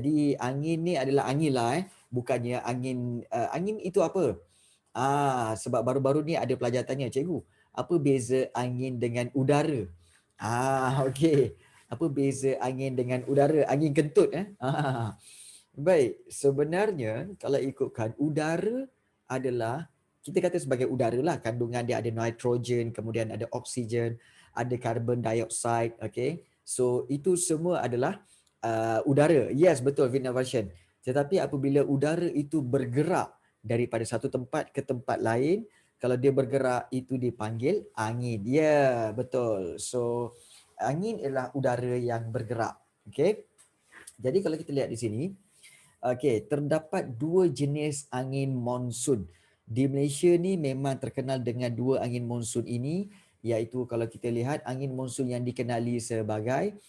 Jadi angin ni adalah angin lah bukannya angin angin itu apa? Sebab baru-baru ni ada pelajar tanya, cikgu, apa beza angin dengan udara? Okey. Apa beza angin dengan udara? Angin kentut Baik, sebenarnya kalau ikutkan udara adalah kita kata sebagai udara lah, kandungan dia ada nitrogen, kemudian ada oksigen, ada carbon dioxide, okey. So itu semua adalah udara. Yes, betul Fitnah Fashion. Tetapi apabila udara itu bergerak daripada satu tempat ke tempat lain, kalau dia bergerak itu dipanggil angin. Ya, yeah, betul. So angin adalah udara yang bergerak. Okey. Jadi kalau kita lihat di sini, okey, terdapat dua jenis angin monsun. Di Malaysia ni memang terkenal dengan dua angin monsun ini, iaitu kalau kita lihat angin monsun yang dikenali sebagai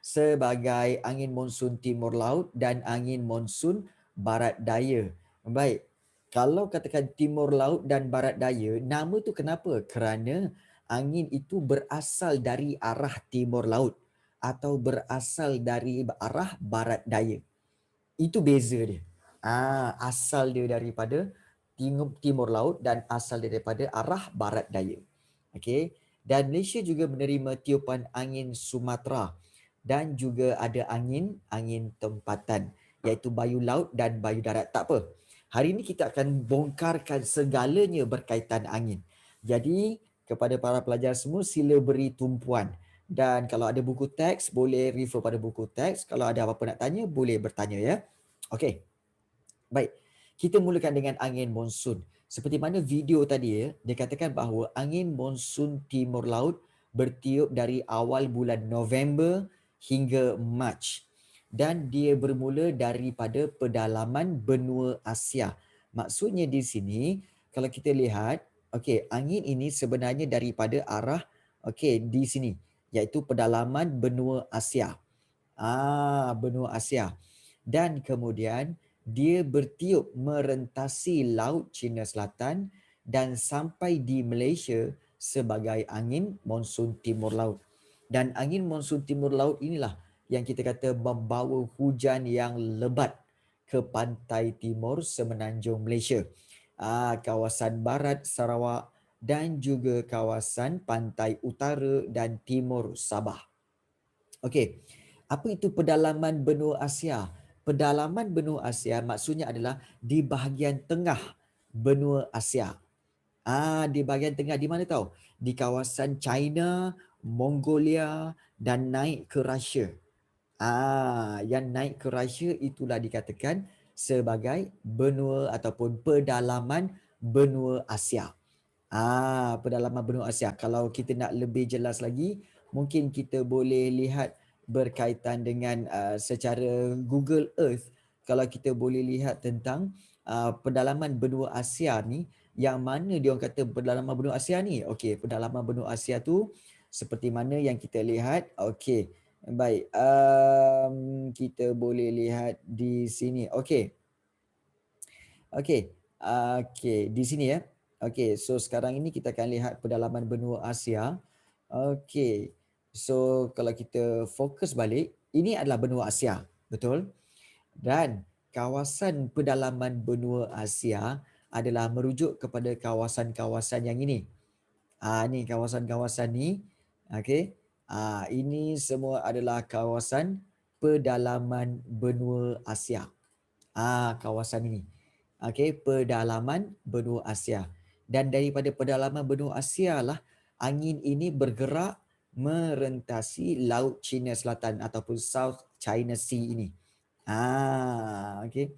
sebagai angin monsun timur laut dan angin monsun barat daya. Baik. Kalau katakan timur laut dan barat daya, nama tu kenapa? Kerana angin itu berasal dari arah timur laut atau berasal dari arah barat daya. Itu beza dia. Asal dia daripada timur laut dan asal dia daripada arah barat daya. Okey. Dan Malaysia juga menerima tiupan angin Sumatera dan juga ada angin tempatan, iaitu bayu laut dan bayu darat. Tak apa. Hari ini kita akan bongkarkan segalanya berkaitan angin. Jadi kepada para pelajar semua, sila beri tumpuan. Dan kalau ada buku teks, boleh refer pada buku teks. Kalau ada apa-apa nak tanya, boleh bertanya ya. Okey. Baik. Kita mulakan dengan angin monsun. Seperti mana video tadi ya, dia katakan bahawa angin monsun timur laut bertiup dari awal bulan November hingga Mac. Dan dia bermula daripada pedalaman benua Asia. Maksudnya di sini, kalau kita lihat, angin ini sebenarnya daripada arah di sini, iaitu pedalaman benua Asia. Benua Asia. Dan kemudian dia bertiup merentasi Laut Cina Selatan dan sampai di Malaysia sebagai angin monsun timur laut. Dan angin monsun timur laut inilah yang kita kata membawa hujan yang lebat ke pantai timur semenanjung Malaysia. Kawasan barat Sarawak dan juga kawasan pantai utara dan timur Sabah. Okey. Apa itu pedalaman benua Asia? Pedalaman benua Asia maksudnya adalah di bahagian tengah benua Asia. Di bahagian tengah di mana tahu? Di kawasan China, Mongolia dan naik ke Russia. Yang naik ke Russia itulah dikatakan sebagai benua ataupun pedalaman benua Asia. Pedalaman benua Asia. Kalau kita nak lebih jelas lagi, mungkin kita boleh lihat berkaitan dengan secara Google Earth. Kalau kita boleh lihat tentang pedalaman benua Asia ni, yang mana dia orang kata pedalaman benua Asia ni? Okey, pedalaman benua Asia tu seperti mana yang kita lihat. Okey. Baik, kita boleh lihat di sini. Okey. Di sini ya. Okey, so sekarang ini kita akan lihat pedalaman benua Asia. Okey. So kalau kita fokus balik, ini adalah benua Asia, betul? Dan kawasan pedalaman benua Asia adalah merujuk kepada kawasan-kawasan yang ini. Ni kawasan-kawasan ni. Okey. Ini semua adalah kawasan pedalaman benua Asia. Kawasan ini. Okey, pedalaman benua Asia. Dan daripada pedalaman benua Asia lah angin ini bergerak merentasi Laut Cina Selatan ataupun South China Sea ini. Okey.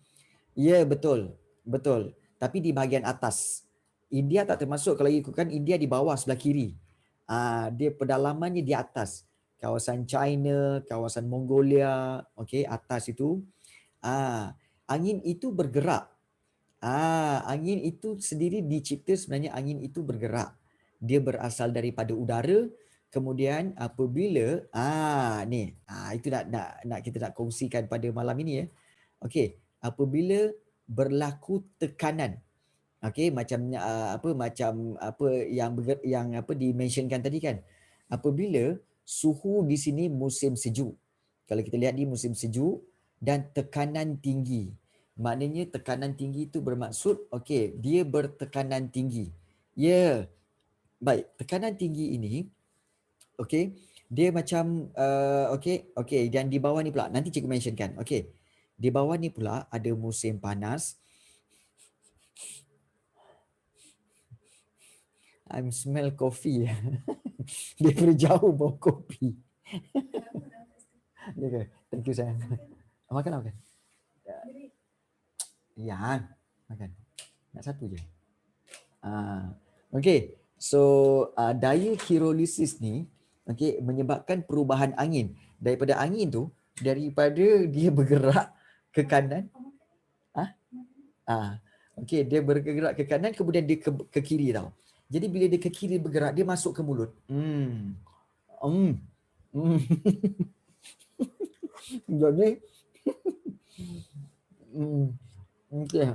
Ya, betul. Betul. Tapi di bahagian atas. India tak termasuk, kalau ikutkan India di bawah sebelah kiri. Dia pedalamannya di atas. Kawasan China, kawasan Mongolia, okey, atas itu. Angin itu bergerak. Angin itu sendiri dicipta sebenarnya angin itu bergerak. Dia berasal daripada udara. Kemudian apabila itu nak kita nak kongsikan pada malam ini ya. Okey, apabila berlaku tekanan. Okey, macam yang dimentionkan tadi kan. Apabila suhu di sini musim sejuk. Kalau kita lihat di musim sejuk, dan tekanan tinggi. Maknanya tekanan tinggi itu bermaksud, okey, dia bertekanan tinggi. Ya, baik. Tekanan tinggi ini, okey, dia macam, okey. Dan di bawah ni pula, nanti cikgu mentionkan. Okey, di bawah ni pula ada musim panas. I'm smell coffee. Daripada jauh bau kopi. Okay. Thank you sayang. Makan lah, makan. Ya, makan. Nak satu je. Okay. So, daya hidrolisis ni menyebabkan perubahan angin. Daripada angin tu, daripada dia bergerak ke kanan. Okay, dia bergerak ke kanan, kemudian dia ke kiri tau. Jadi bila dia ke kiri bergerak, dia masuk ke mulut. Jadi, okay.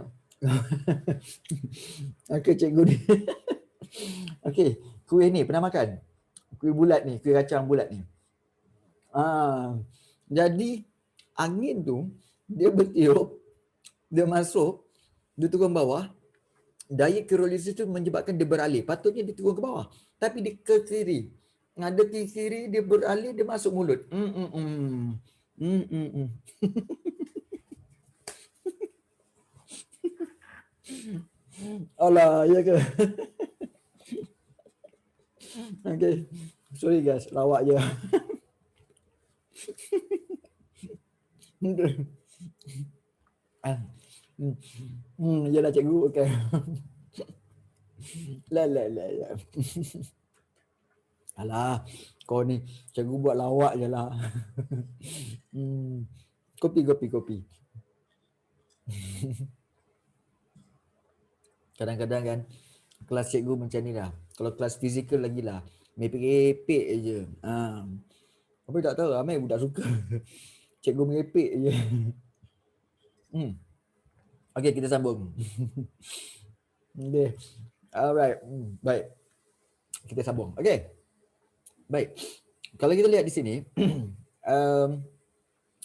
Okay, cikgu ni. Okay, kuih ni pernah makan? Kuih bulat ni, kuih kacang bulat ni. Jadi angin tu dia bertiup, dia masuk, dia turun bawah. Daya hidrolisis tu menyebabkan dia beralih. Patutnya dia turun ke bawah, tapi dia ke kiri. Ada ke kiri, dia beralih, dia masuk mulut. Alah, ya ke? Okay. Sorry guys, lawak je. Yalah cikgu, okay. Lah. Alah, kau ni cikgu buat lawak je lah. Kopi. Kadang-kadang kan kelas cikgu macam ni lah. Kalau kelas fizikal lagi lah, merepek-repek je. Apa tak tahu, ramai budak suka. Cikgu merepek je. Okay, kita sambung. Okay. Alright. Baik. Kita sambung. Okay. Baik. Kalau kita lihat di sini,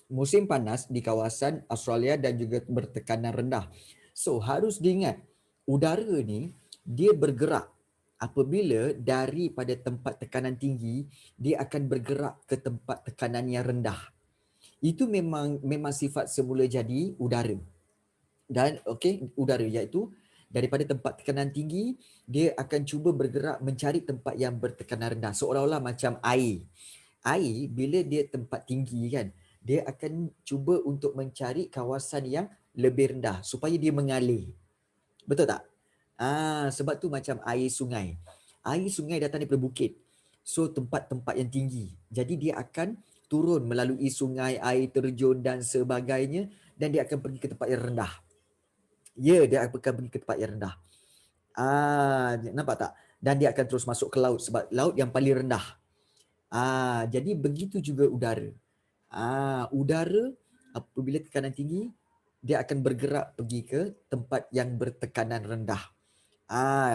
musim panas di kawasan Australia dan juga bertekanan rendah. So, harus diingat, udara ni dia bergerak apabila daripada tempat tekanan tinggi, dia akan bergerak ke tempat tekanan yang rendah. Itu memang sifat semula jadi udara. Dan udara iaitu daripada tempat tekanan tinggi, dia akan cuba bergerak mencari tempat yang bertekanan rendah. Seolah-olah macam air. Air bila dia tempat tinggi kan, dia akan cuba untuk mencari kawasan yang lebih rendah supaya dia mengalir. Betul tak? Sebab tu macam air sungai. Air sungai datang daripada bukit. So tempat-tempat yang tinggi. Jadi dia akan turun melalui sungai, air terjun dan sebagainya, dan dia akan pergi ke tempat yang rendah. Ya, dia akan pergi ke tempat yang rendah. Nampak tak? Dan dia akan terus masuk ke laut sebab laut yang paling rendah. Jadi begitu juga udara. Udara apabila tekanan tinggi, dia akan bergerak pergi ke tempat yang bertekanan rendah.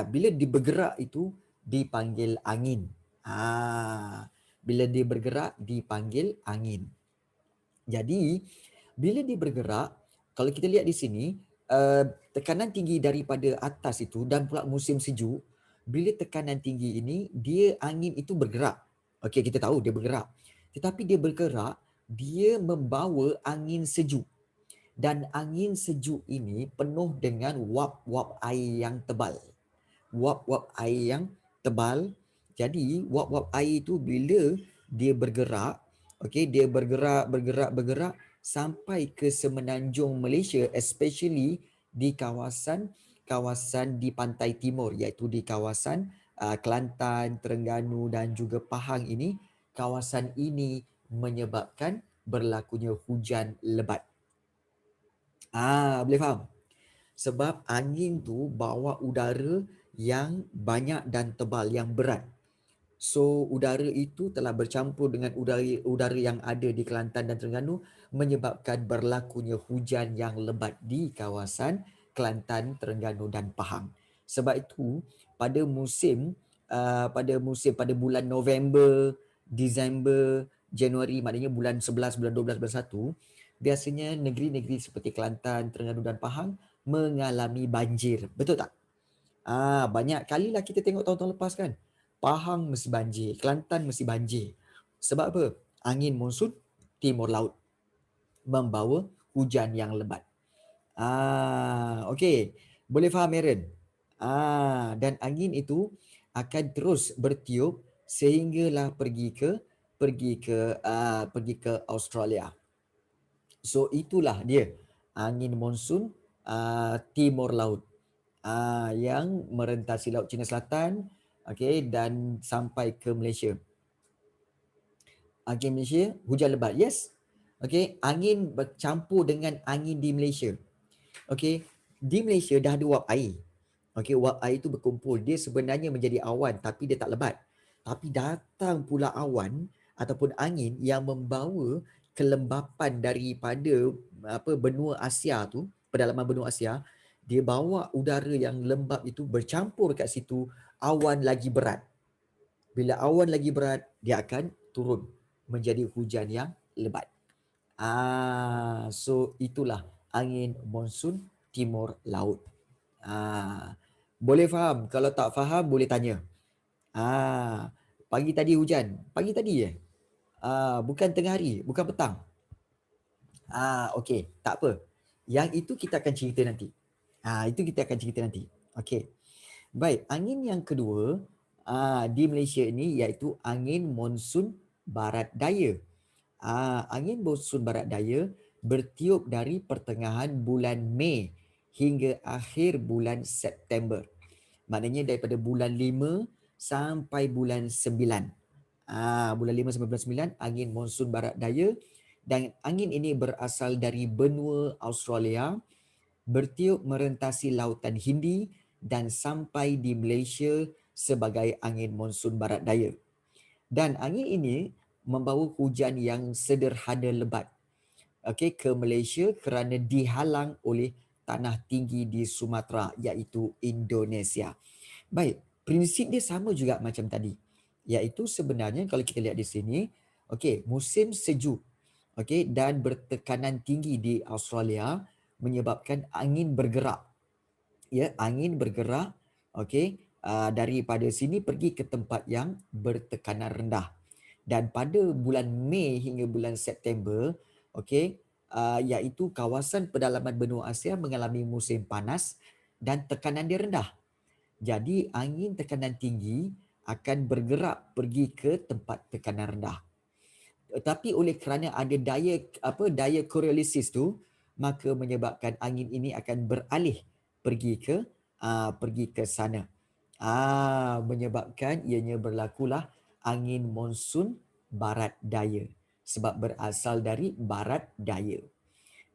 Bila dia bergerak itu dipanggil angin. Bila dia bergerak dipanggil angin. Jadi bila dia bergerak, kalau kita lihat di sini, tekanan tinggi daripada atas itu dan pula musim sejuk, bila tekanan tinggi ini, dia angin itu bergerak. Okey, kita tahu dia bergerak. Tetapi dia bergerak, dia membawa angin sejuk. Dan angin sejuk ini penuh dengan wap-wap air yang tebal. Wap-wap air yang tebal. Jadi wap-wap air itu bila dia bergerak, dia bergerak sampai ke semenanjung Malaysia, especially di kawasan di pantai timur, iaitu di kawasan Kelantan, Terengganu dan juga Pahang ini. Kawasan ini menyebabkan berlakunya hujan lebat. Boleh faham? Sebab angin tu bawa udara yang banyak dan tebal, yang berat. So udara itu telah bercampur dengan udara yang ada di Kelantan dan Terengganu, menyebabkan berlakunya hujan yang lebat di kawasan Kelantan, Terengganu dan Pahang. Sebab itu pada bulan November, Disember, Januari, maknanya bulan 11, bulan 12, bulan 1, biasanya negeri-negeri seperti Kelantan, Terengganu dan Pahang mengalami banjir. Betul tak? Banyak kali lah kita tengok tahun-tahun lepas kan. Pahang mesti banjir, Kelantan mesti banjir. Sebab apa? Angin monsun timur laut membawa hujan yang lebat. Okey. Boleh faham Aaron? Dan angin itu akan terus bertiup sehinggalah pergi ke Australia. So itulah dia angin monsun timur laut yang merentasi Laut Cina Selatan, okey, dan sampai ke Malaysia. Angin Malaysia, hujan lebat. Yes. Okey, angin bercampur dengan angin di Malaysia. Okey, di Malaysia dah ada wap air. Okey, wap air itu berkumpul. Dia sebenarnya menjadi awan tapi dia tak lebat. Tapi datang pula awan ataupun angin yang membawa kelembapan daripada benua Asia tu, pedalaman benua Asia, dia bawa udara yang lembap itu bercampur kat situ, awan lagi berat. Bila awan lagi berat, dia akan turun menjadi hujan yang lebat. So itulah angin monsun timur laut. Boleh faham? Kalau tak faham boleh tanya. Pagi tadi hujan. Pagi tadi je. Bukan tengah hari, bukan petang. Okey, tak apa. Yang itu kita akan cerita nanti. Itu kita akan cerita nanti. Okey. Baik, angin yang kedua di Malaysia ini iaitu angin monsun barat daya. Angin monsun barat daya bertiup dari pertengahan bulan Mei hingga akhir bulan September. Maknanya daripada bulan 5 sampai bulan 9. Bulan 5 sampai bulan 9 angin monsun barat daya, dan angin ini berasal dari benua Australia, bertiup merentasi lautan Hindi dan sampai di Malaysia sebagai angin monsun barat daya. Dan angin ini membawa hujan yang sederhana lebat ke Malaysia kerana dihalang oleh tanah tinggi di Sumatera iaitu Indonesia. Baik, prinsip dia sama juga macam tadi. Iaitu sebenarnya kalau kita lihat di sini, musim sejuk dan bertekanan tinggi di Australia menyebabkan angin bergerak. Angin bergerak daripada sini pergi ke tempat yang bertekanan rendah. Dan pada bulan Mei hingga bulan September, iaitu kawasan pedalaman benua Asia mengalami musim panas dan tekanan dia rendah. Jadi angin tekanan tinggi akan bergerak pergi ke tempat tekanan rendah. Tetapi oleh kerana ada daya Coriolis tu, maka menyebabkan angin ini akan beralih pergi ke sana. Menyebabkan ianya berlakulah angin monsun barat daya sebab berasal dari barat daya.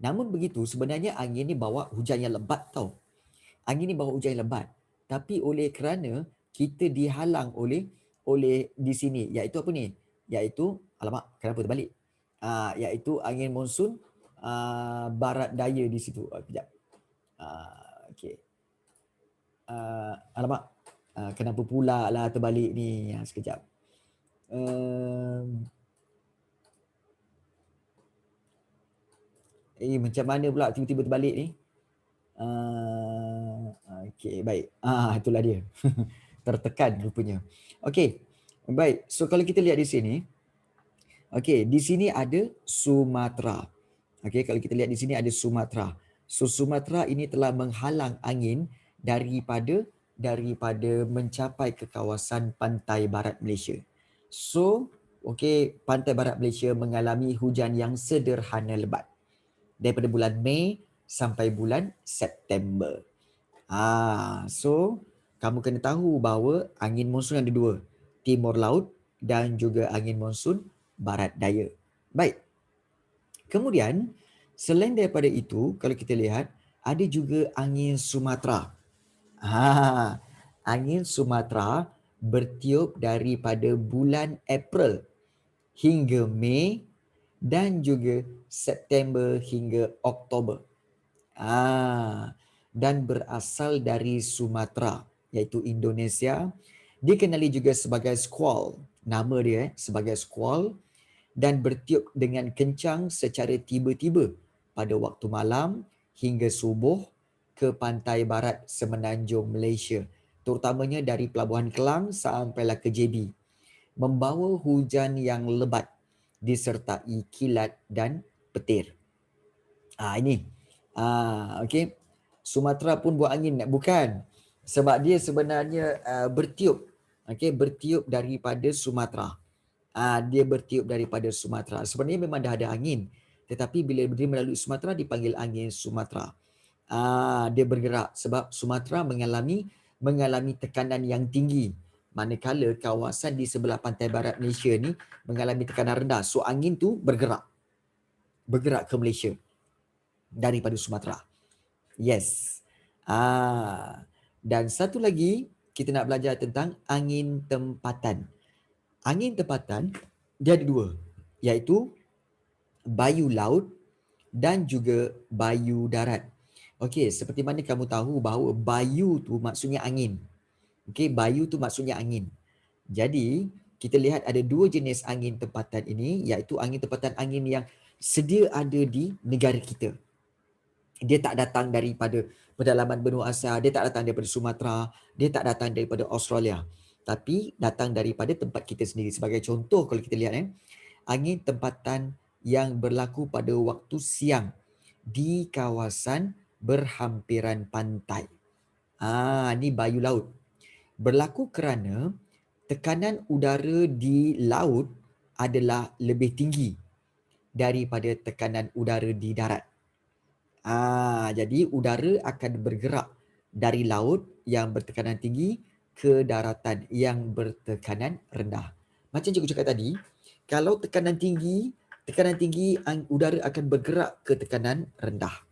Namun begitu, sebenarnya angin ni bawa hujan yang lebat tau. Angin ni bawa hujan yang lebat. Tapi oleh kerana kita dihalang oleh di sini, iaitu apa ni? Iaitu, alamak, kenapa terbalik? Iaitu angin monsun barat daya di situ. Kejap. Okey. Alamak, kenapa pula lah terbalik ni? Sekejap. Macam mana pula tiba-tiba terbalik ni? Okey, baik. Itulah dia. Tertekan rupanya. Okey. Baik. So kalau kita lihat di sini, di sini ada Sumatera. Kalau kita lihat di sini ada Sumatera. So Sumatera ini telah menghalang angin daripada mencapai ke kawasan pantai barat Malaysia. So, pantai barat Malaysia mengalami hujan yang sederhana lebat daripada bulan Mei sampai bulan September. So kamu kena tahu bahawa angin monsun ada dua, timur laut dan juga angin monsun barat daya. Baik. Kemudian selain daripada itu, kalau kita lihat ada juga angin Sumatera. Angin Sumatera bertiup daripada bulan April hingga Mei dan juga September hingga Oktober. Dan berasal dari Sumatera iaitu Indonesia. Dikenali juga sebagai squall. Nama dia sebagai squall. dan bertiup dengan kencang secara tiba-tiba pada waktu malam hingga subuh ke pantai barat semenanjung Malaysia, terutamanya dari Pelabuhan Kelang sampailah ke JB, membawa hujan yang lebat disertai kilat dan petir. Ini. Okey. Sumatera pun buat angin, bukan? Sebab dia sebenarnya bertiup. Okey, bertiup daripada Sumatera. Dia bertiup daripada Sumatera. Sebenarnya memang dah ada angin. Tetapi bila dia melalui Sumatera, dipanggil angin Sumatera. Dia bergerak sebab Sumatera mengalami tekanan yang tinggi. Manakala kawasan di sebelah pantai barat Malaysia ni mengalami tekanan rendah. So angin tu bergerak ke Malaysia daripada Sumatera. Yes. Dan satu lagi kita nak belajar tentang angin tempatan. Angin tempatan dia ada dua, iaitu bayu laut dan juga bayu darat. Okey, seperti mana kamu tahu bahawa bayu tu maksudnya angin. Okey, bayu tu maksudnya angin. Jadi, kita lihat ada dua jenis angin tempatan ini, iaitu angin tempatan angin yang sedia ada di negara kita. Dia tak datang daripada pedalaman benua Asia, dia tak datang daripada Sumatera, dia tak datang daripada Australia, tapi datang daripada tempat kita sendiri. Sebagai contoh, kalau kita lihat angin tempatan yang berlaku pada waktu siang di kawasan berhampiran pantai. Ni bayu laut. Berlaku kerana tekanan udara di laut adalah lebih tinggi daripada tekanan udara di darat. Jadi udara akan bergerak dari laut yang bertekanan tinggi ke daratan yang bertekanan rendah. Macam cikgu cakap tadi, kalau tekanan tinggi udara akan bergerak ke tekanan rendah.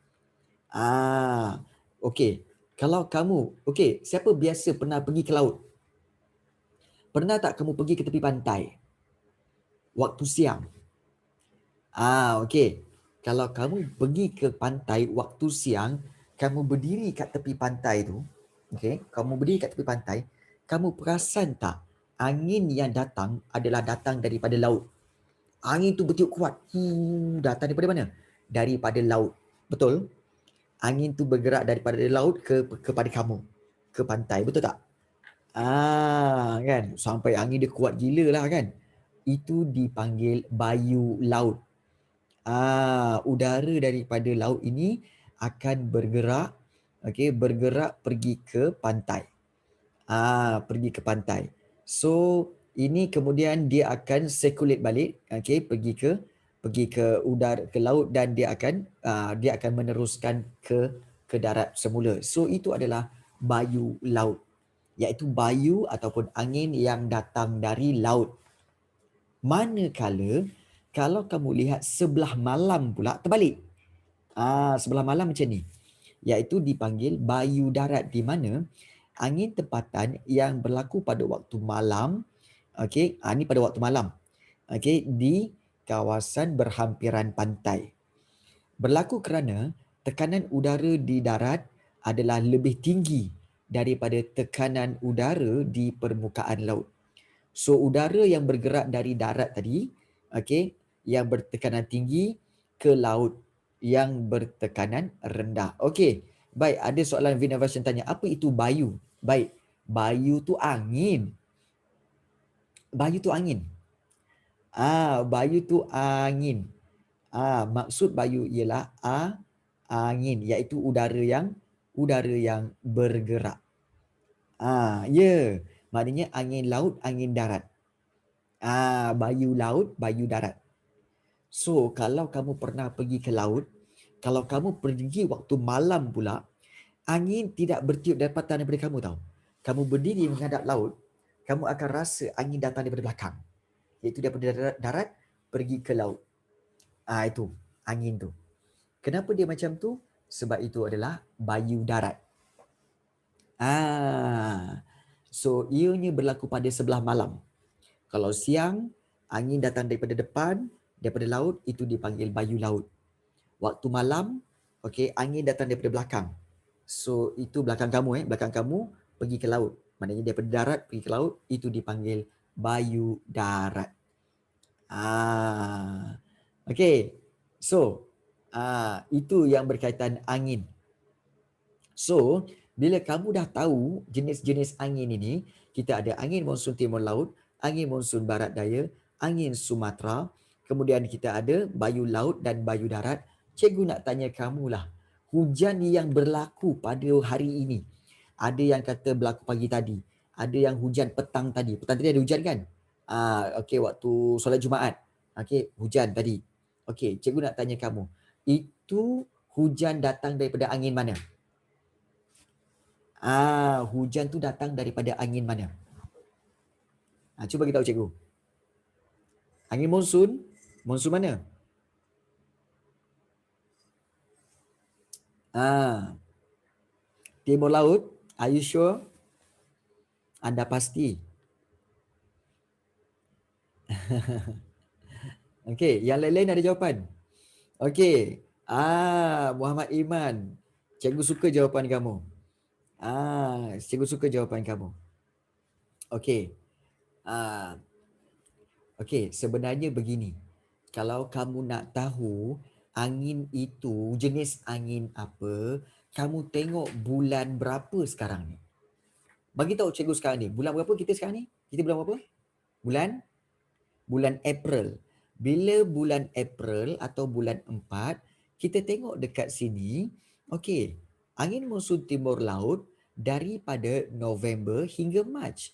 Okey. Kalau kamu, siapa biasa pernah pergi ke laut? Pernah tak kamu pergi ke tepi pantai waktu siang? Okey. Kalau kamu pergi ke pantai waktu siang, kamu berdiri kat tepi pantai tu, kamu berdiri kat tepi pantai, kamu perasan tak angin yang datang adalah datang daripada laut? Angin tu bertiup kuat. Datang daripada mana? Daripada laut. Betul? Angin tu bergerak daripada laut kepada kamu, ke pantai. Betul tak? Kan? Sampai angin dia kuat gila lah kan? Itu dipanggil bayu laut. Udara daripada laut ini akan bergerak, bergerak pergi ke pantai. Pergi ke pantai. So ini kemudian dia akan circulate balik, pergi ke udara, ke laut, dan dia akan meneruskan ke darat semula. So itu adalah bayu laut, iaitu bayu ataupun angin yang datang dari laut. Manakala kalau kamu lihat sebelah malam pula terbalik. Sebelah malam macam ni, iaitu dipanggil bayu darat, di mana angin tempatan yang berlaku pada waktu malam, ni pada waktu malam, di kawasan berhampiran pantai. Berlaku kerana tekanan udara di darat adalah lebih tinggi daripada tekanan udara di permukaan laut. So udara yang bergerak dari darat tadi, yang bertekanan tinggi, ke laut yang bertekanan rendah. Okey, baik, ada soalan Vinavation tanya, apa itu bayu? Baik, bayu tu angin. Bayu tu angin. Bayu tu angin. Maksud bayu ialah angin, iaitu udara yang bergerak. Maknanya angin laut, angin darat. Bayu laut, bayu darat. So, kalau kamu pernah pergi ke laut, kalau kamu pergi waktu malam pula, angin tidak bertiup daripada kamu tahu. Kamu berdiri menghadap laut, kamu akan rasa angin datang daripada belakang. Iaitu daripada darat pergi ke laut. Itu angin tu. Kenapa dia macam tu? Sebab itu adalah bayu darat. So ianya berlaku pada sebelah malam. Kalau siang, angin datang daripada depan, daripada laut, itu dipanggil bayu laut. Waktu malam, angin datang daripada belakang. So itu belakang kamu pergi ke laut. Maknanya daripada darat pergi ke laut, itu dipanggil bayu darat. Okay. So, itu yang berkaitan angin. So, bila kamu dah tahu jenis-jenis angin ini, kita ada angin monsun timur laut, angin monsun barat daya, angin Sumatera, kemudian kita ada bayu laut dan bayu darat. Cikgu nak tanya kamulah, hujan yang berlaku pada hari ini, ada yang kata berlaku pagi tadi, ada yang hujan petang tadi. Petang tadi ada hujan kan? Okey, waktu solat Jumaat. Okey, hujan tadi. Okey, cikgu nak tanya kamu, itu hujan datang daripada angin mana? Hujan tu datang daripada angin mana? Cuba kita tahu cikgu. Angin monsun, monsun mana? Timur laut. Are you sure? Anda pasti? Okey, yang lain-lain ada jawapan? Okey. Muhammad Iman. Cikgu suka jawapan kamu. Cikgu suka jawapan kamu. Okey. Okey, sebenarnya begini. Kalau kamu nak tahu angin itu jenis angin apa, kamu tengok bulan berapa sekarang ni. Bagi tahu cikgu sekarang ni. Bulan berapa kita sekarang ni? Kita bulan berapa? Bulan April. Bila bulan April atau bulan 4, kita tengok dekat sini, okey, angin monsun timur laut daripada November hingga Mac.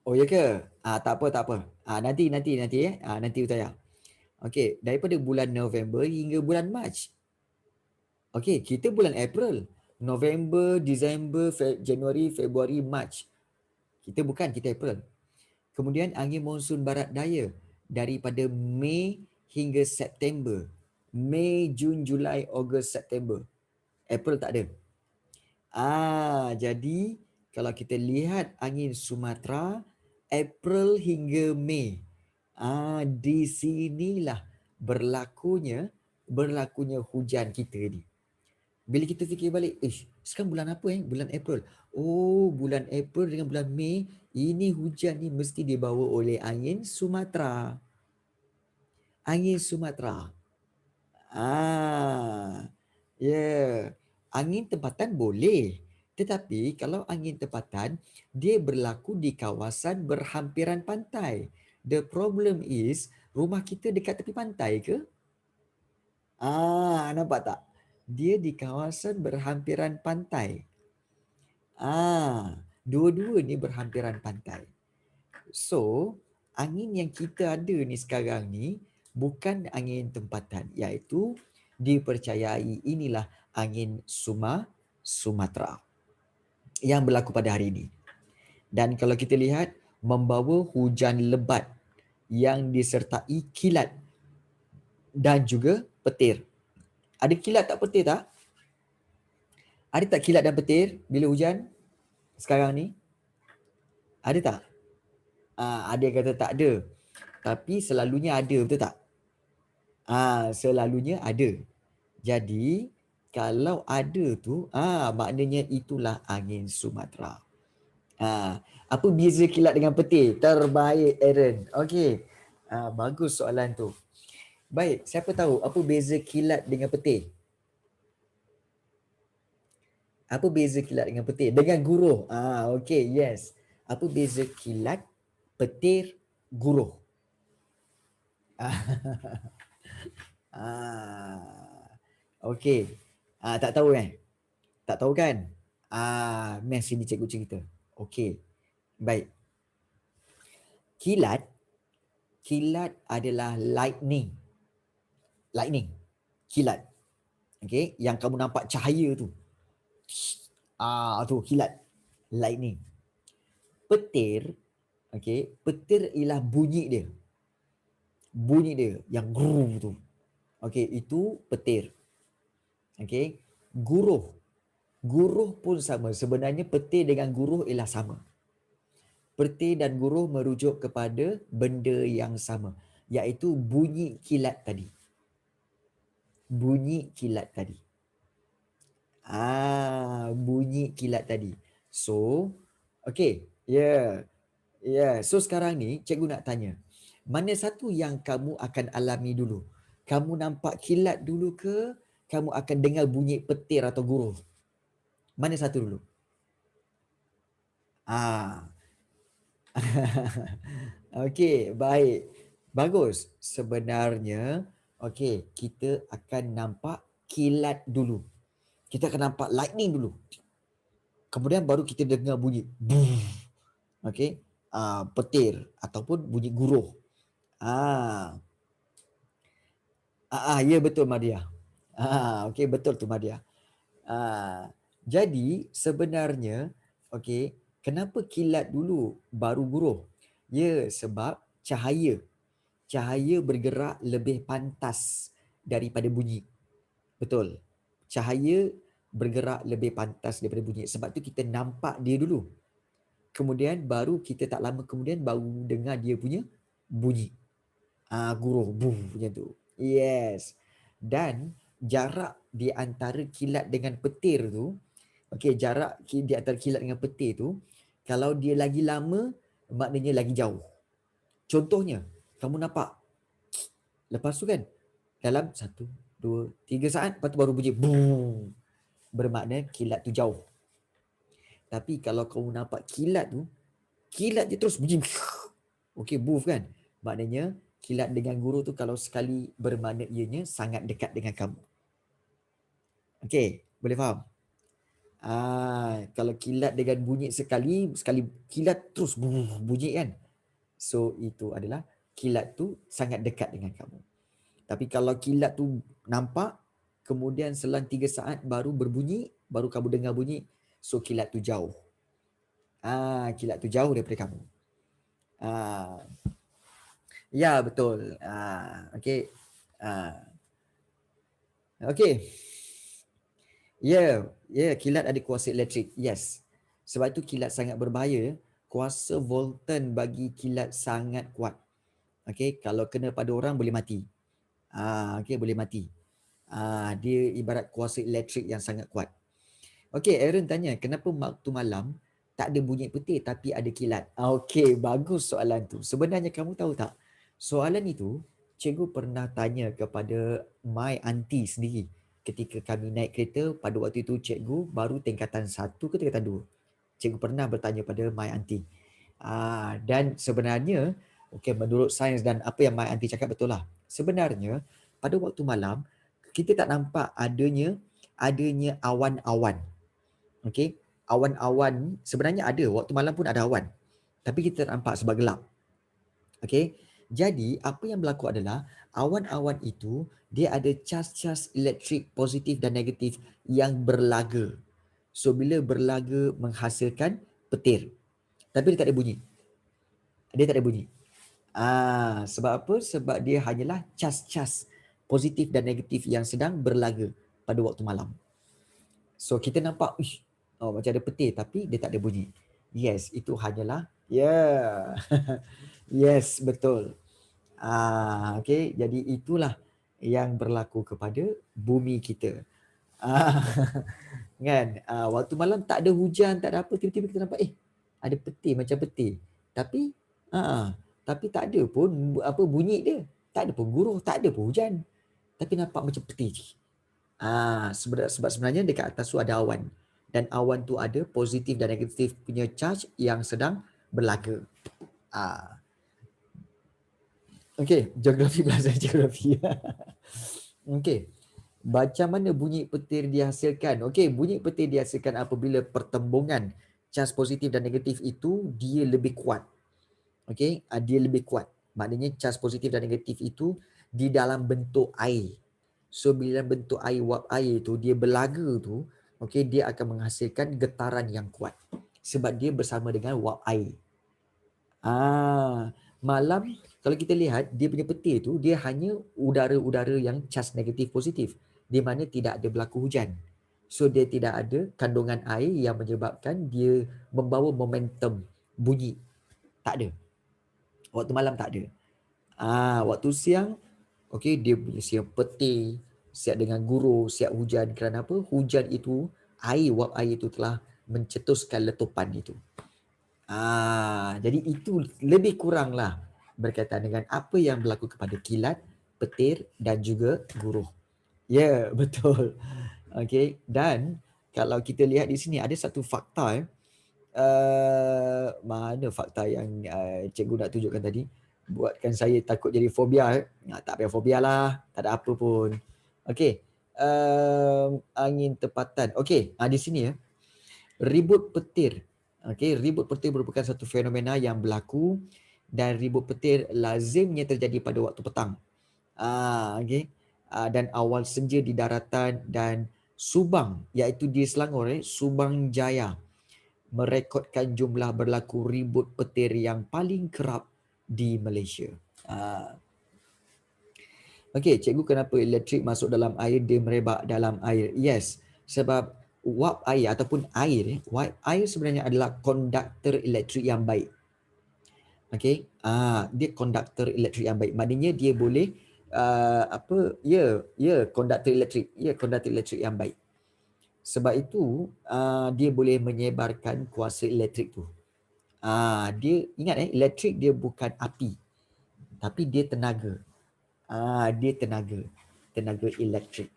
Oh ya ke? Tak apa, tak apa. Nanti nanti Utaya. Okey, daripada bulan November hingga bulan Mac. Okey, kita bulan April. November, Disember, Januari, Februari, Mac. Kita April. Kemudian angin monsun barat daya daripada Mei hingga September. Mei, Jun, Julai, Ogos, September. April tak ada. Jadi kalau kita lihat angin Sumatera, April hingga Mei. Di sinilah berlakunya hujan kita ni. Bila kita fikir balik, sekarang bulan apa Bulan April. Oh, bulan April dengan bulan Mei, ini hujan ni mesti dibawa oleh angin Sumatera. Angin Sumatera. Yeah. Angin tempatan boleh. Tetapi kalau angin tempatan, dia berlaku di kawasan berhampiran pantai. The problem is, rumah kita dekat tepi pantai ke? Nampak tak? Dia di kawasan berhampiran pantai. Dua-dua ni berhampiran pantai. So, angin yang kita ada ni sekarang ni bukan angin tempatan, iaitu dipercayai inilah angin Sumatera yang berlaku pada hari ini. Dan kalau kita lihat, membawa hujan lebat yang disertai kilat dan juga petir. Ada kilat tak petir tak? Ada tak kilat dan petir bila hujan sekarang ni? Ada tak? Ada yang kata tak ada. Tapi selalunya ada, betul tak? Selalunya ada. Jadi, kalau ada tu, maknanya itulah angin Sumatera. Apa beza kilat dengan petir? Terbaik, Aaron. Okey. Bagus soalan tu. Baik, siapa tahu apa beza kilat dengan petir? Apa beza kilat dengan petir? Dengan guruh. Okey, yes. Apa beza kilat, petir, guruh? Okey. Tak tahu kan? Tak tahu kan? Mes sini cikgu cerita. Okey. Baik. Kilat adalah lightning. Kilat. Okey, yang kamu nampak cahaya tu. Tu kilat. Lightning. Petir, okey, petir ialah bunyi dia. Bunyi dia yang guru tu. Okey, itu petir. Okey, guruh. Guruh pun sama. Sebenarnya petir dengan guruh ialah sama. Petir dan guruh merujuk kepada benda yang sama, iaitu bunyi kilat tadi. Bunyi kilat tadi. Bunyi kilat tadi. So, okey, yeah. Ya, so sekarang ni cikgu nak tanya. Mana satu yang kamu akan alami dulu? Kamu nampak kilat dulu ke? Kamu akan dengar bunyi petir atau guruh? Mana satu dulu? Ah. Okey, baik. Bagus. Sebenarnya, okey, kita akan nampak kilat dulu. Kita akan nampak lightning dulu. Kemudian baru kita dengar bunyi boom. Okey. Petir ataupun bunyi guruh. Ah. Ya betul Madia. Okey betul tu Madia. Jadi sebenarnya okey, kenapa kilat dulu baru guruh? Ya sebab cahaya bergerak lebih pantas daripada bunyi. Betul. Cahaya bergerak lebih pantas daripada bunyi. Sebab tu kita nampak dia dulu. Kemudian baru kita tak lama kemudian baru dengar dia punya bunyi. Guruh boom macam tu. Yes. Dan jarak di antara kilat dengan petir tu, okey, jarak di antara kilat dengan petir tu, kalau dia lagi lama maknanya lagi jauh. Contohnya, kamu nampak lepas tu kan dalam 1 2 3 saat lepas tu baru bunyi boom. Bermakna kilat tu jauh. Tapi kalau kamu nampak kilat je terus bunyi. Okey, boof kan? Maknanya kilat dengan guru tu kalau sekali bermakna ianya sangat dekat dengan kamu. Okey, boleh faham? Kalau kilat dengan bunyi sekali kilat terus bunyi kan? So itu adalah kilat tu sangat dekat dengan kamu. Tapi kalau kilat tu nampak, kemudian selang 3 saat baru berbunyi, baru kamu dengar bunyi, so kilat tu jauh. Kilat tu jauh daripada kamu. Ya betul. Okey. Okey. Ya, kilat ada kuasa elektrik. Yes. Sebab itu kilat sangat berbahaya. Kuasa voltan bagi kilat sangat kuat. Okey, kalau kena pada orang boleh mati. Okey, boleh mati. Dia ibarat kuasa elektrik yang sangat kuat. Okey, Aaron tanya, kenapa waktu malam tak ada bunyi petir tapi ada kilat? Okey, bagus soalan tu. Sebenarnya kamu tahu tak? Soalan itu cikgu pernah tanya kepada my auntie sendiri. Ketika kami naik kereta, pada waktu itu cikgu baru tingkatan 1 ke tingkatan 2. Cikgu pernah bertanya pada my auntie. Dan sebenarnya, okey, menurut sains dan apa yang my auntie cakap betul lah. Sebenarnya, pada waktu malam, kita tak nampak adanya awan-awan. Okey, awan-awan sebenarnya ada, waktu malam pun ada awan. Tapi kita tak nampak sebab gelap. Okey. Jadi apa yang berlaku adalah awan-awan itu dia ada cas-cas elektrik positif dan negatif yang berlaga. So bila berlaga menghasilkan petir. Tapi dia tak ada bunyi. Dia tak ada bunyi. Sebab apa? Sebab dia hanyalah cas-cas positif dan negatif yang sedang berlaga pada waktu malam. So kita nampak macam ada petir tapi dia tak ada bunyi. Yes, itu hanyalah yes, betul. Okey, jadi itulah yang berlaku kepada bumi kita. Kan? Waktu malam tak ada hujan, tak ada apa, tiba-tiba kita nampak ada petir macam petir. Tapi tapi tak ada pun apa bunyi dia. Tak ada pun guruh, tak ada pun hujan. Tapi nampak macam petir je. Sebab sebenarnya dekat atas tu ada awan. Dan awan tu ada positif dan negatif punya charge yang sedang berlaga. Okey, geografi belajar geografi. Okey. Macam mana bunyi petir dihasilkan? Okey, bunyi petir dihasilkan apabila pertembungan charge positif dan negatif itu dia lebih kuat. Okey, dia lebih kuat. Maknanya charge positif dan negatif itu di dalam bentuk air. So bila bentuk air, wap air tu dia berlaga tu, okey, dia akan menghasilkan getaran yang kuat. Sebab dia bersama dengan wap air. Malam kalau kita lihat dia punya petir tu dia hanya udara-udara yang charge negatif positif di mana tidak ada berlaku hujan. So dia tidak ada kandungan air yang menyebabkan dia membawa momentum bunyi. Tak ada. Waktu malam tak ada. Waktu siang okey dia punya siang petir, siap dengan guruh, siap hujan kerana apa? Hujan itu wap air itu telah mencetuskan letupan itu. Jadi itu lebih kuranglah berkaitan dengan apa yang berlaku kepada kilat, petir dan juga guruh. Ya, betul. Okey, dan kalau kita lihat di sini ada satu fakta mana fakta yang cikgu nak tunjukkan tadi? Buatkan saya takut jadi fobia. Tak payah fobia lah, tak ada apa pun. Okey, angin tempatan. Okey, di sini ya. Ribut petir. Okey, ribut petir merupakan satu fenomena yang berlaku dan ribut petir lazimnya terjadi pada waktu petang. Okey. Dan awal senja di daratan dan Subang, iaitu di Selangor, Subang Jaya merekodkan jumlah berlaku ribut petir yang paling kerap di Malaysia. Okey, cikgu, kenapa elektrik masuk dalam air dia merebak dalam air? Yes, sebab wap air ataupun air, wap air sebenarnya adalah konduktor elektrik yang baik. Okey, dia konduktor elektrik yang baik. Maknanya dia boleh konduktor elektrik. Ya, konduktor elektrik yang baik. Sebab itu dia boleh menyebarkan kuasa elektrik tu. Dia ingat elektrik dia bukan api, tapi dia tenaga. Dia tenaga elektrik.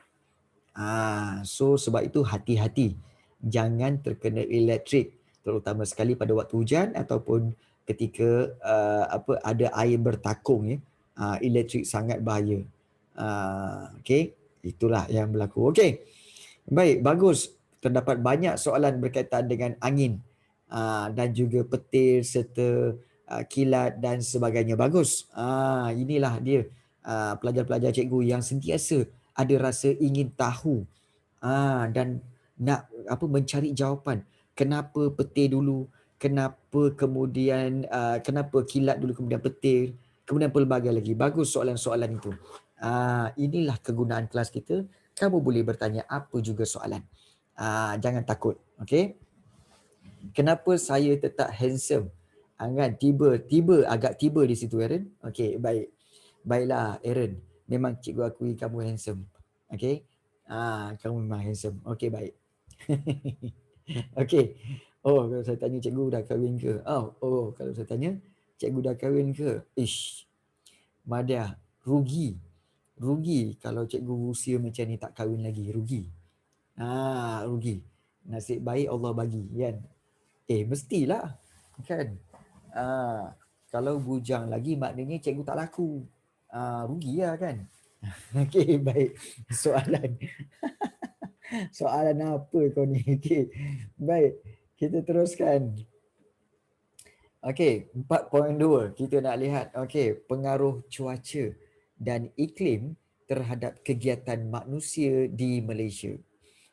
So sebab itu hati-hati, jangan terkena elektrik, terutama sekali pada waktu hujan ataupun ketika ada air bertakung ya. Elektrik sangat bahaya. Okey, itulah yang berlaku. Okey. Baik, bagus. Terdapat banyak soalan berkaitan dengan angin dan juga petir serta kilat dan sebagainya. Bagus. Inilah dia pelajar-pelajar cikgu yang sentiasa ada rasa ingin tahu dan nak mencari jawapan. Kenapa petir dulu? Kenapa kemudian kenapa kilat dulu kemudian petir? Kemudian pelbagai lagi. Bagus soalan-soalan itu. Inilah kegunaan kelas kita. Kamu boleh bertanya apa juga soalan. Jangan takut. Okey? Kenapa saya tetap handsome? Kan tiba agak tiba di situ, Aaron. Okey, baik. Baiklah, Aaron. Memang cikgu akui kamu handsome. Okey? Kamu memang handsome. Okey, baik. Okey. Oh, kalau saya tanya cikgu dah kahwin ke? Kalau saya tanya cikgu dah kahwin ke? Ish. Madia, rugi. Rugi kalau cikgu usia macam ni tak kahwin lagi. Rugi. Rugi. Nasib baik Allah bagi, kan? Mestilah. Kan? Kalau bujang lagi maknanya cikgu tak laku. Rugi lah kan? Okey, baik. Soalan. Soalan apa kau ni? Okey. Baik. Kita teruskan. Okey, 4.2 kita nak lihat. Okey, pengaruh cuaca dan iklim terhadap kegiatan manusia di Malaysia.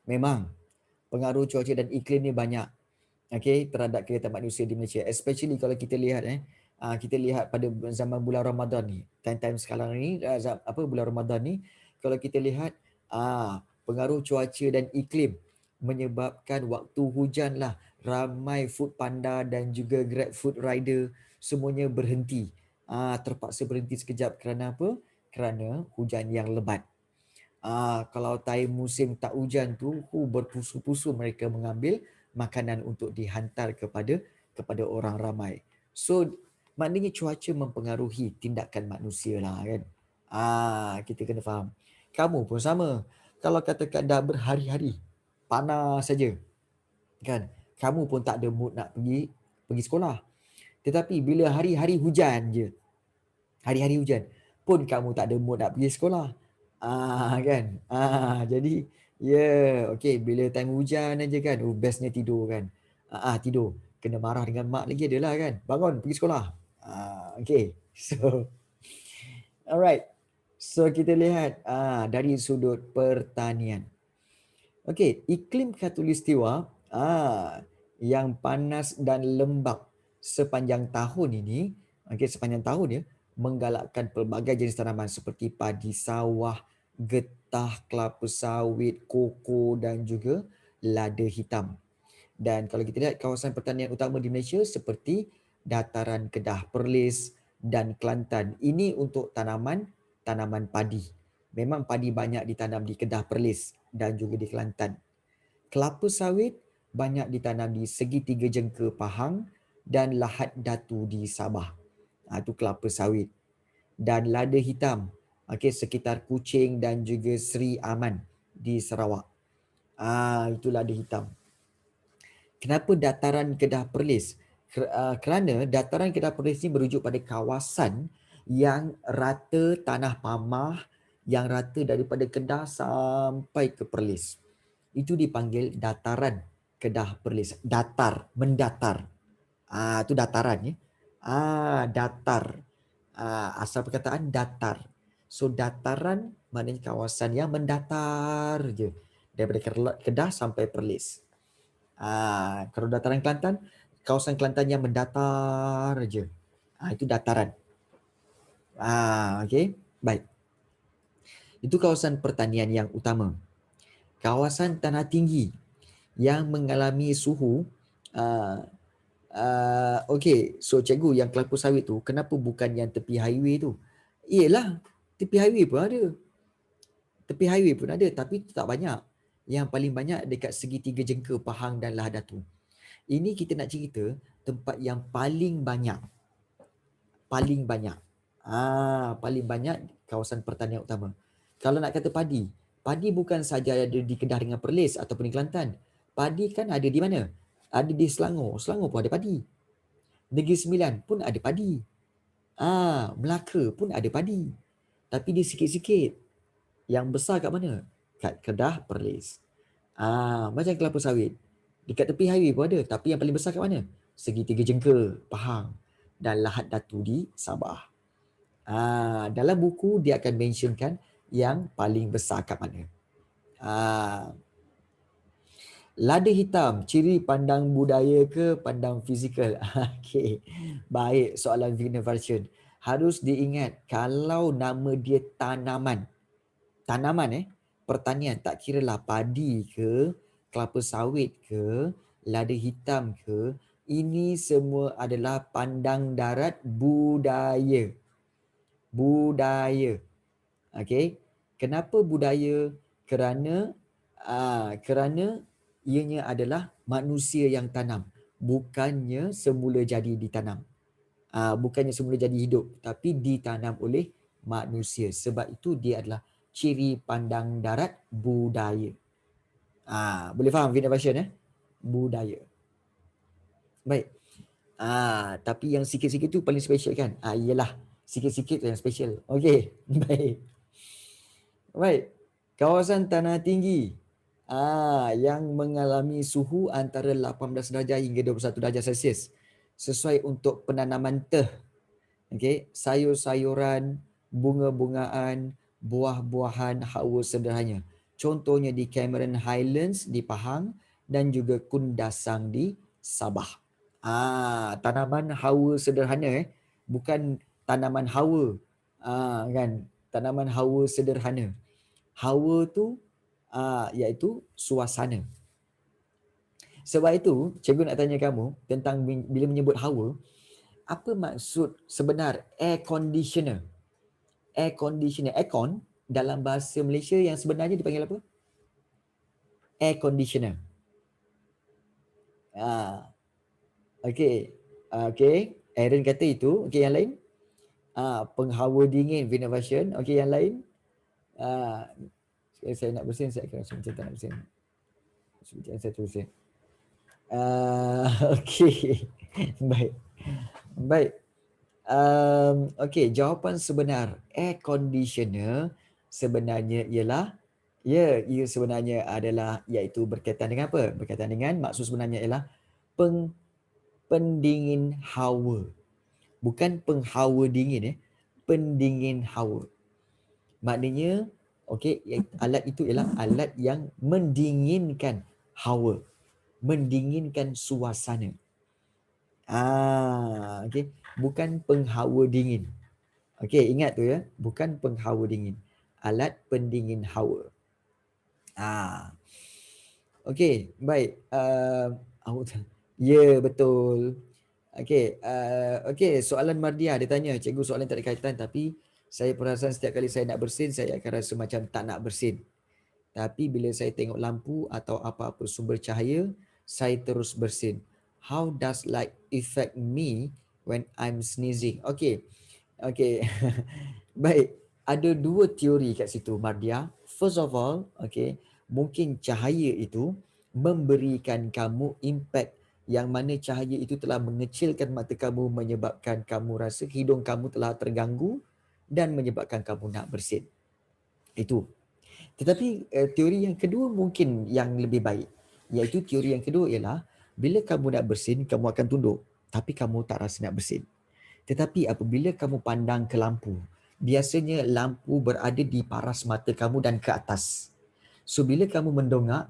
Memang pengaruh cuaca dan iklim ni banyak. Okey, terhadap kegiatan manusia di Malaysia. Especially kalau kita lihat kita lihat pada zaman bulan Ramadan ni. Time-time sekarang ni bulan Ramadan ni, kalau kita lihat pengaruh cuaca dan iklim menyebabkan waktu hujan lah ramai food panda dan juga grab food rider semuanya berhenti. Terpaksa berhenti sekejap kerana apa? Kerana hujan yang lebat. Kalau time musim tak hujan tu, berpusu-pusu mereka mengambil makanan untuk dihantar kepada orang ramai. So maknanya cuaca mempengaruhi tindakan manusia lah kan. Kita kena faham. Kamu pun sama. Kalau katakan dah berhari-hari panas saja, kan? Kamu pun tak ada mood nak pergi sekolah. Tetapi bila hari-hari hujan je, hari-hari hujan pun kamu tak ada mood nak pergi sekolah. Kan? Jadi okey, bila time hujan aja kan, bestnya tidur kan. Tidur. Kena marah dengan mak lagi adalah kan. Bangun pergi sekolah. Okey. So alright. So kita lihat dari sudut pertanian. Okey, iklim khatulistiwa yang panas dan lembap sepanjang tahun ini, sepanjang tahun ya, menggalakkan pelbagai jenis tanaman seperti padi sawah, getah, kelapa sawit, koko dan juga lada hitam. Dan kalau kita lihat kawasan pertanian utama di Malaysia seperti dataran Kedah Perlis dan Kelantan, ini untuk tanaman padi. Memang padi banyak ditanam di Kedah Perlis dan juga di Kelantan. Kelapa sawit banyak ditanam di segitiga jengka Pahang, dan Lahad Datu di Sabah. Itu kelapa sawit. Dan lada hitam, okey, sekitar Kuching dan juga Seri Aman di Sarawak. Itu lada hitam. Kenapa dataran Kedah Perlis? Kerana dataran Kedah Perlis ini merujuk pada kawasan yang rata tanah pamah, yang rata daripada Kedah sampai ke Perlis. Itu dipanggil dataran Kedah Perlis. Datar, mendatar. Itu dataran ya. Datar. Asal perkataan datar. So dataran maknanya kawasan yang mendatar je daripada Kedah sampai Perlis. Kalau dataran Kelantan, kawasan Kelantan yang mendatar je. Itu dataran. Okey. Baik. Itu kawasan pertanian yang utama. Kawasan tanah tinggi yang mengalami suhu okey, so cikgu yang kelapa sawit tu kenapa bukan yang tepi highway tu? Iyalah, tepi highway pun ada. Tepi highway pun ada tapi tak banyak. Yang paling banyak dekat segitiga jengka Pahang dan Lahad Datu. Ini kita nak cerita tempat yang paling banyak. Paling banyak. Paling banyak kawasan pertanian utama. Kalau nak kata padi, padi bukan saja ada di Kedah dengan Perlis ataupun di Kelantan. Padi kan ada di mana? Ada di Selangor. Selangor pun ada padi. Negeri Sembilan pun ada padi. Melaka pun ada padi. Tapi dia sikit-sikit. Yang besar kat mana? Kat Kedah, Perlis. Macam kelapa sawit. Dekat tepi highway pun ada. Tapi yang paling besar kat mana? Segitiga jengka, Pahang. Dan Lahad Datu di Sabah. Dalam buku dia akan mentionkan yang paling besar kat mana. Lada hitam, ciri pandang budaya ke pandang fizikal? Okey. Baik, soalan beginner version. Harus diingat kalau nama dia tanaman. Pertanian, tak kira lah padi ke, kelapa sawit ke, lada hitam ke, ini semua adalah pandang darat budaya. Budaya. Okey. Kenapa budaya? Kerana ianya adalah manusia yang tanam, bukannya semula jadi ditanam. Bukannya semula jadi hidup, tapi ditanam oleh manusia. Sebab itu dia adalah ciri pandang darat budaya. Boleh faham Vina Passion budaya. Baik. Tapi yang sikit-sikit tu paling special kan? Iyalah, sikit-sikit yang special. Okey. Baik. Kawasan tanah tinggi yang mengalami suhu antara 18 darjah hingga 21 darjah Celsius sesuai untuk penanaman teh. Okey, sayur-sayuran, bunga-bungaan, buah-buahan hawa sederhana. Contohnya di Cameron Highlands di Pahang dan juga Kundasang di Sabah. Tanaman hawa sederhana bukan tanaman hawa. Kan, tanaman hawa sederhana. Hawa tu iaitu suasana. Sebab itu, cikgu nak tanya kamu tentang bila menyebut hawa, apa maksud sebenar air conditioner? Air conditioner, aircon dalam bahasa Malaysia yang sebenarnya dipanggil apa? Air conditioner. Okey. Okey, Aaron kata itu. Okey, yang lain? Penghawa dingin, Vina version. Okey, yang lain? Saya nak bersin, saya akan rasa macam tak nak bersin. Sekejap saya teruskan. Okey. Baik. Baik. Okey, jawapan sebenar air conditioner sebenarnya ialah ia sebenarnya adalah iaitu berkaitan dengan apa? Berkaitan dengan maksud sebenarnya ialah pendingin hawa. Bukan penghawa dingin pendingin hawa. Maknanya okey, alat itu ialah alat yang mendinginkan hawa, mendinginkan suasana. Okey, bukan penghawa dingin. Okey, ingat tu ya, bukan penghawa dingin. Alat pendingin hawa. Okey, baik. Ya, betul. Okey, okey, soalan Mardia dia tanya, cikgu soalan tak ada kaitan tapi saya perasan setiap kali saya nak bersin saya akan rasa macam tak nak bersin. Tapi bila saya tengok lampu atau apa-apa sumber cahaya, saya terus bersin. How does light affect me when I'm sneezing? Okay. Okay. Baik. Ada dua teori kat situ, Mardia. First of all, okay, mungkin cahaya itu memberikan kamu impact yang mana cahaya itu telah mengecilkan mata kamu, menyebabkan kamu rasa hidung kamu telah terganggu dan menyebabkan kamu nak bersin. Itu. Tetapi teori yang kedua mungkin yang lebih baik. Iaitu teori yang kedua ialah bila kamu nak bersin, kamu akan tunduk. Tapi kamu tak rasa nak bersin. Tetapi apabila kamu pandang ke lampu, biasanya lampu berada di paras mata kamu dan ke atas. So bila kamu mendongak,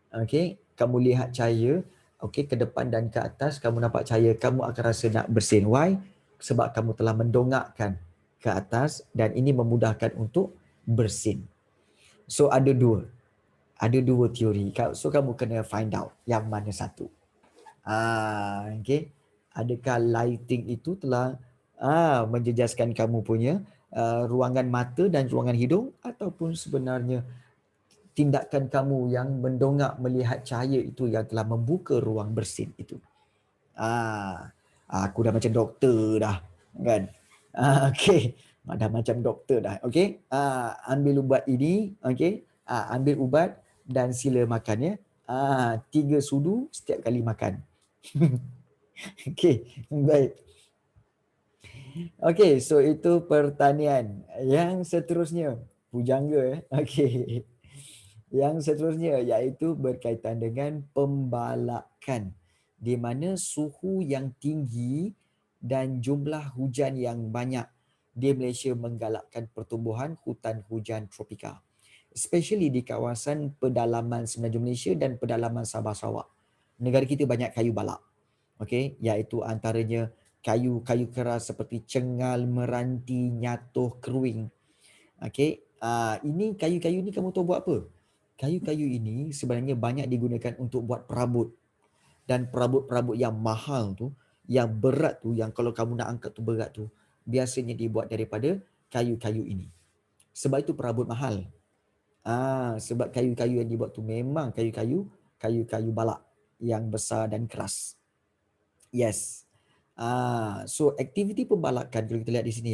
okay, kamu lihat cahaya, okay, ke depan dan ke atas, kamu nampak cahaya, kamu akan rasa nak bersin. Why? Sebab kamu telah mendongakkan ke atas dan ini memudahkan untuk bersin. So ada dua teori. So kamu kena find out yang mana satu. Okay. Adakah lighting itu telah menjejaskan kamu punya ruangan mata dan ruangan hidung, ataupun sebenarnya tindakan kamu yang mendongak melihat cahaya itu yang telah membuka ruang bersin itu. Aku dah macam doktor dah, kan? Okay, dah macam doktor dah. Okay, ambil ubat ini, okay, ambil ubat dan sila makan ya. 3 sudu setiap kali makan. Okay, baik. Okay, so itu pertanian. Yang seterusnya, pujangga. Okay. Yang seterusnya iaitu berkaitan dengan pembalakan, di mana suhu yang tinggi dan jumlah hujan yang banyak di Malaysia menggalakkan pertumbuhan hutan hujan tropika, especially di kawasan pedalaman semenanjung Malaysia dan pedalaman Sabah Sarawak. Negara kita banyak kayu balak, okay, iaitu antaranya kayu-kayu keras seperti cengal, meranti, nyatuh, keruing. Okay, ini kayu-kayu ni kamu tahu buat apa? Kayu-kayu ini sebenarnya banyak digunakan untuk buat perabot. Dan perabot-perabot yang mahal tu, yang berat tu, yang kalau kamu nak angkat tu berat tu, biasanya dibuat daripada kayu-kayu ini. Sebab itu perabot mahal. Sebab kayu-kayu yang dibuat tu memang kayu-kayu balak yang besar dan keras. Yes. So aktiviti pembalakan kalau kita lihat di sini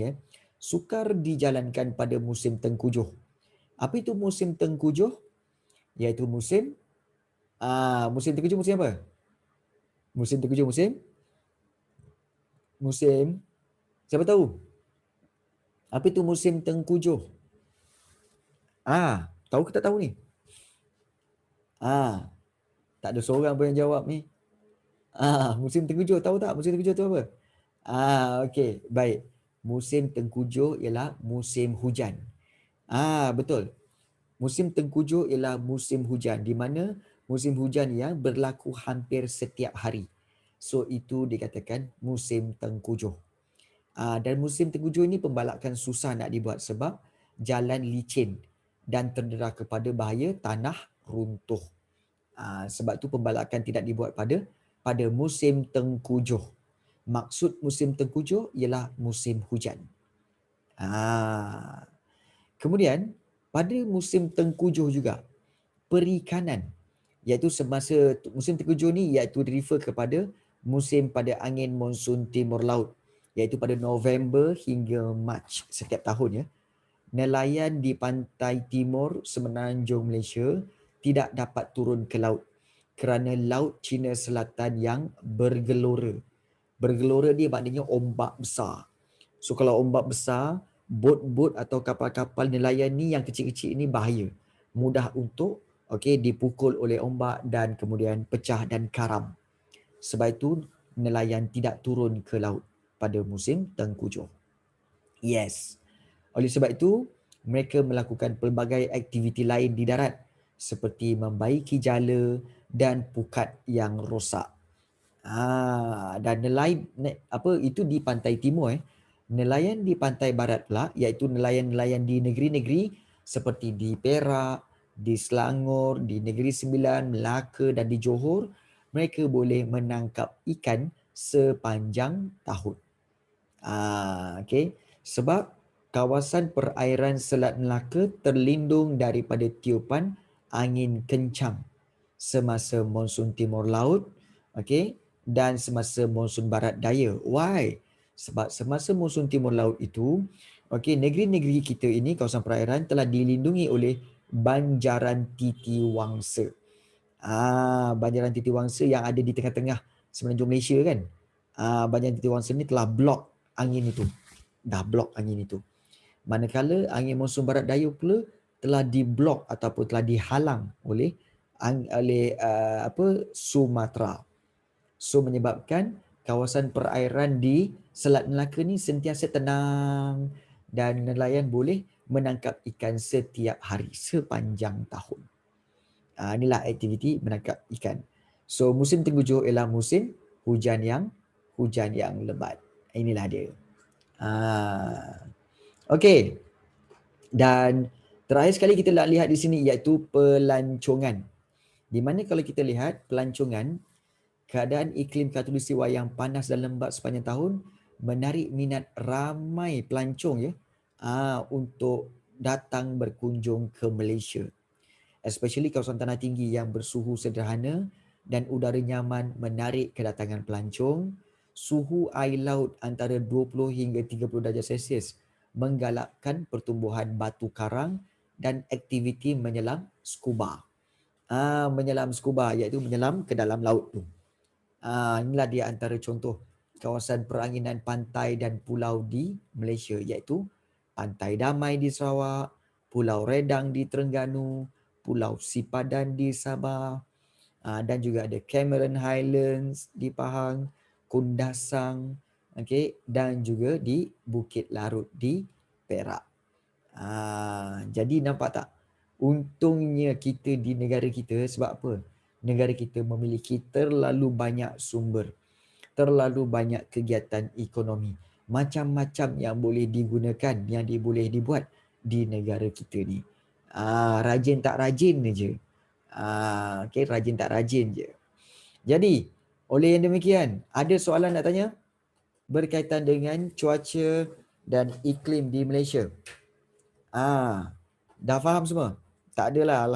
sukar dijalankan pada musim tengkujuh. Apa itu musim tengkujuh? Iaitu musim tengkujuh musim apa? Musim tengkujuh musim siapa tahu? Apa itu musim tengkujuh? Tahu ke tak tahu ni? Tak ada seorang pun yang jawab ni. Musim tengkujuh tahu tak? Musim tengkujuh tu apa? Okey, baik. Musim tengkujuh ialah musim hujan. Betul. Musim tengkujuh ialah musim hujan, di mana musim hujan yang berlaku hampir setiap hari. So itu dikatakan musim tengkujuh. Dan musim tengkujuh ini pembalakan susah nak dibuat sebab jalan licin dan terdera kepada bahaya tanah runtuh. Sebab tu pembalakan tidak dibuat pada musim tengkujuh. Maksud musim tengkujuh ialah musim hujan. Kemudian pada musim tengkujuh juga perikanan, iaitu semasa musim tengkujuh ni iaitu refer kepada musim pada angin monsun timur laut, iaitu pada November hingga Mac setiap tahun ya. Nelayan di pantai timur semenanjung Malaysia tidak dapat turun ke laut kerana laut China Selatan yang bergelora. Bergelora ni maknanya ombak besar. So kalau ombak besar, bot-bot atau kapal-kapal nelayan ni yang kecil-kecil ni bahaya. Mudah untuk dipukul oleh ombak dan kemudian pecah dan karam. Sebab itu nelayan tidak turun ke laut pada musim tengkujuh. Yes. Oleh sebab itu, mereka melakukan pelbagai aktiviti lain di darat seperti membaiki jala dan pukat yang rosak. Dan nelayan itu di pantai timur. Nelayan di pantai barat pula, iaitu nelayan-nelayan di negeri-negeri seperti di Perak, di Selangor, di Negeri Sembilan, Melaka dan di Johor, mereka boleh menangkap ikan sepanjang tahun. Sebab kawasan perairan Selat Melaka terlindung daripada tiupan angin kencang semasa monsun timur laut, dan semasa monsun barat daya. Why? Sebab semasa monsun timur laut itu, okey, negeri-negeri kita ini, kawasan perairan telah dilindungi oleh banjaran titiwangsa. Banjaran titiwangsa yang ada di tengah-tengah semenanjung Malaysia kan. Banjaran titiwangsa ni telah blok angin itu. Dah blok angin itu. Manakala angin monsun barat daya pula telah diblok ataupun telah dihalang oleh Sumatera. So menyebabkan kawasan perairan di Selat Melaka ni sentiasa tenang dan nelayan boleh menangkap ikan setiap hari sepanjang tahun. Inilah aktiviti menangkap ikan. So musim tengkujuh ialah musim hujan yang lebat. Inilah dia. Okey. Dan terakhir sekali kita nak lihat di sini iaitu pelancongan. Di mana kalau kita lihat pelancongan, keadaan iklim khatulistiwa yang panas dan lembap sepanjang tahun menarik minat ramai pelancong ya untuk datang berkunjung ke Malaysia. Especially kawasan tanah tinggi yang bersuhu sederhana dan udara nyaman menarik kedatangan pelancong. Suhu air laut antara 20 hingga 30 darjah Celsius menggalakkan pertumbuhan batu karang dan aktiviti menyelam scuba. Menyelam scuba iaitu menyelam ke dalam laut tu. Inilah dia antara contoh kawasan peranginan pantai dan pulau di Malaysia iaitu Pantai Damai di Sarawak, Pulau Redang di Terengganu, Pulau Sipadan di Sabah, dan juga ada Cameron Highlands di Pahang, Kundasang, okey, dan juga di Bukit Larut di Perak. Jadi nampak tak? Untungnya kita di negara kita sebab apa? Negara kita memiliki terlalu banyak sumber, terlalu banyak kegiatan ekonomi. Macam-macam yang boleh digunakan, yang boleh dibuat di negara kita ni. Rajin tak rajin je. Okay, rajin tak rajin je. Jadi, oleh yang demikian, ada soalan nak tanya berkaitan dengan cuaca dan iklim di Malaysia? Dah faham semua? Tak adalah.